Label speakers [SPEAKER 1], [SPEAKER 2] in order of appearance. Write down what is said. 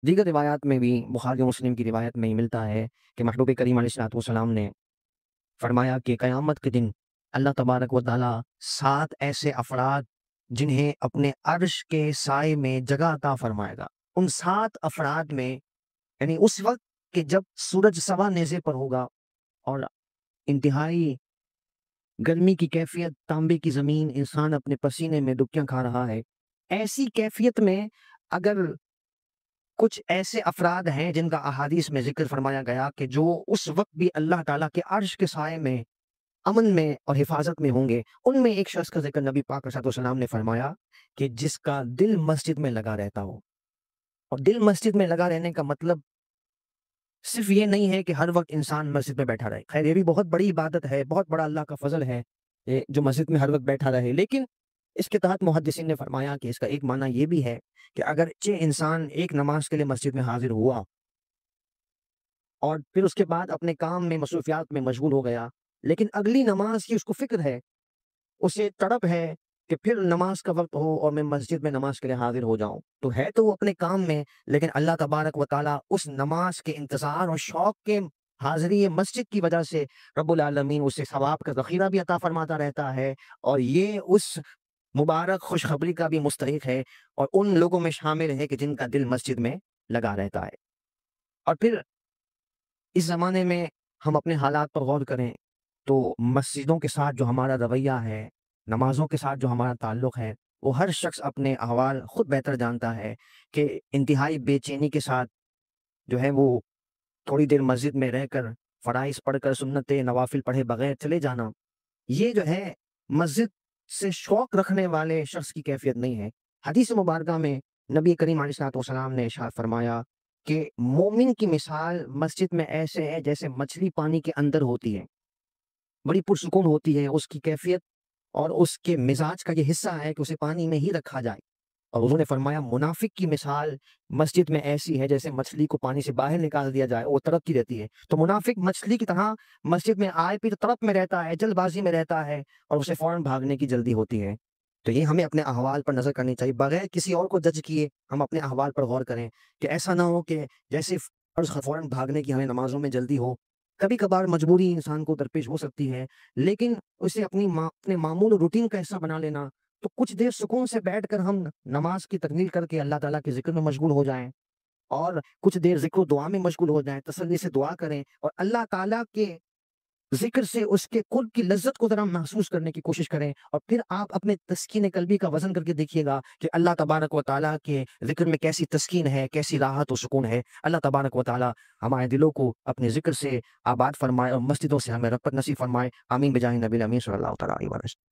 [SPEAKER 1] دیگر روایات میں بھی بخاری و مسلم کی روایت میں ملتا ہے کہ محبوب کریم علیہ الصلوۃ والسلام نے فرمایا کہ قیامت کے دن اللہ تبارک و تعالیٰ 7 ایسے افراد جنہیں اپنے عرش کے سائے میں جگہ عطا فرمائے گا، ان 7 افراد میں، یعنی اس وقت کہ جب سورج سوا نیزے پر ہوگا اور انتہائی گرمی کی کیفیت، تانبے کی زمین، انسان اپنے پسینے میں ڈبکیاں کھا رہا ہے، ایسی کیفیت میں اگر کچھ ایسے افراد ہیں جن کا احادیث میں ذکر فرمایا گیا کہ جو اس وقت بھی اللہ تعالیٰ کے عرش کے سائے میں، امن میں اور حفاظت میں ہوں گے، ان میں ایک شخص کا ذکر نبی پاک صلی اللہ علیہ وسلم نے فرمایا کہ جس کا دل مسجد میں لگا رہتا ہو۔ اور دل مسجد میں لگا رہنے کا مطلب صرف یہ نہیں ہے کہ ہر وقت انسان مسجد میں بیٹھا رہے، خیر یہ بھی بہت بڑی عبادت ہے، بہت بڑا اللہ کا فضل ہے جو مسجد میں ہر وقت بیٹھا رہے، لیکن اس کے تحت محدثین نے فرمایا کہ اس کا ایک معنی یہ بھی ہے کہ اگرچہ انسان ایک نماز کے لیے مسجد میں حاضر ہوا اور پھر اس کے بعد اپنے کام میں، مصروفیات میں مشغول ہو گیا، لیکن اگلی نماز کی اس کو فکر ہے، اسے تڑپ ہے کہ پھر نماز کا وقت ہو اور میں مسجد میں نماز کے لیے حاضر ہو جاؤں، تو ہے تو وہ اپنے کام میں، لیکن اللہ تبارک و تعالیٰ اس نماز کے انتظار اور شوق کے حاضری مسجد کی وجہ سے رب العالمین اسے ثواب کا ذخیرہ بھی عطا فرماتا رہتا ہے، اور یہ اس مبارک خوشخبری کا بھی مستحق ہے اور ان لوگوں میں شامل ہے کہ جن کا دل مسجد میں لگا رہتا ہے۔ اور پھر اس زمانے میں ہم اپنے حالات پر غور کریں تو مسجدوں کے ساتھ جو ہمارا رویہ ہے، نمازوں کے ساتھ جو ہمارا تعلق ہے، وہ ہر شخص اپنے احوال خود بہتر جانتا ہے کہ انتہائی بے چینی کے ساتھ جو ہے وہ تھوڑی دیر مسجد میں رہ کر فرائض پڑھ کر، سنت نوافل پڑھے بغیر چلے جانا، یہ جو ہے مسجد سے شوق رکھنے والے شخص کی کیفیت نہیں ہے۔ حدیث مبارکہ میں نبی کریم علیہ الصلوۃ والسلام نے ارشاد فرمایا کہ مومن کی مثال مسجد میں ایسے ہے جیسے مچھلی پانی کے اندر ہوتی ہے، بڑی پرسکون ہوتی ہے اس کی کیفیت، اور اس کے مزاج کا یہ حصہ ہے کہ اسے پانی میں ہی رکھا جائے۔ اور انہوں نے فرمایا منافق کی مثال مسجد میں ایسی ہے جیسے مچھلی کو پانی سے باہر نکال دیا جائے، وہ تڑپتی رہتی ہے، تو منافق مچھلی کی طرح مسجد میں آئے پھر تڑپ میں رہتا ہے، جلد بازی میں رہتا ہے اور اسے فوراً بھاگنے کی جلدی ہوتی ہے۔ تو یہ ہمیں اپنے احوال پر نظر کرنی چاہیے، بغیر کسی اور کو جج کیے ہم اپنے احوال پر غور کریں کہ ایسا نہ ہو کہ جیسے فوراً بھاگنے کی ہمیں نمازوں میں جلدی ہو۔ کبھی کبھار مجبوری انسان کو درپیش ہو سکتی ہے، لیکن اسے اپنے معمول روٹین کا حصہ بنا لینا، تو کچھ دیر سکون سے بیٹھ کر ہم نماز کی تکمیل کر کے اللہ تعالیٰ کے ذکر میں مشغول ہو جائیں، اور کچھ دیر ذکر و دعا میں مشغول ہو جائیں، تسلی سے دعا کریں اور اللہ تعالیٰ کے ذکر سے اس کے قرب کی لذت کو ذرا محسوس کرنے کی کوشش کریں، اور پھر آپ اپنے تسکین قلبی کا وزن کر کے دیکھیے گا کہ اللہ تبارک و تعالیٰ کے ذکر میں کیسی تسکین ہے، کیسی راحت و سکون ہے۔ اللہ تبارک و تعالیٰ ہمارے دلوں کو اپنے ذکر سے آباد فرمائے اور مسجدوں سے ہمیں رغبت نصیب فرمائے۔ آمین بجاہ نبی الامین صلی اللہ تعالیٰ علیہ وسلم۔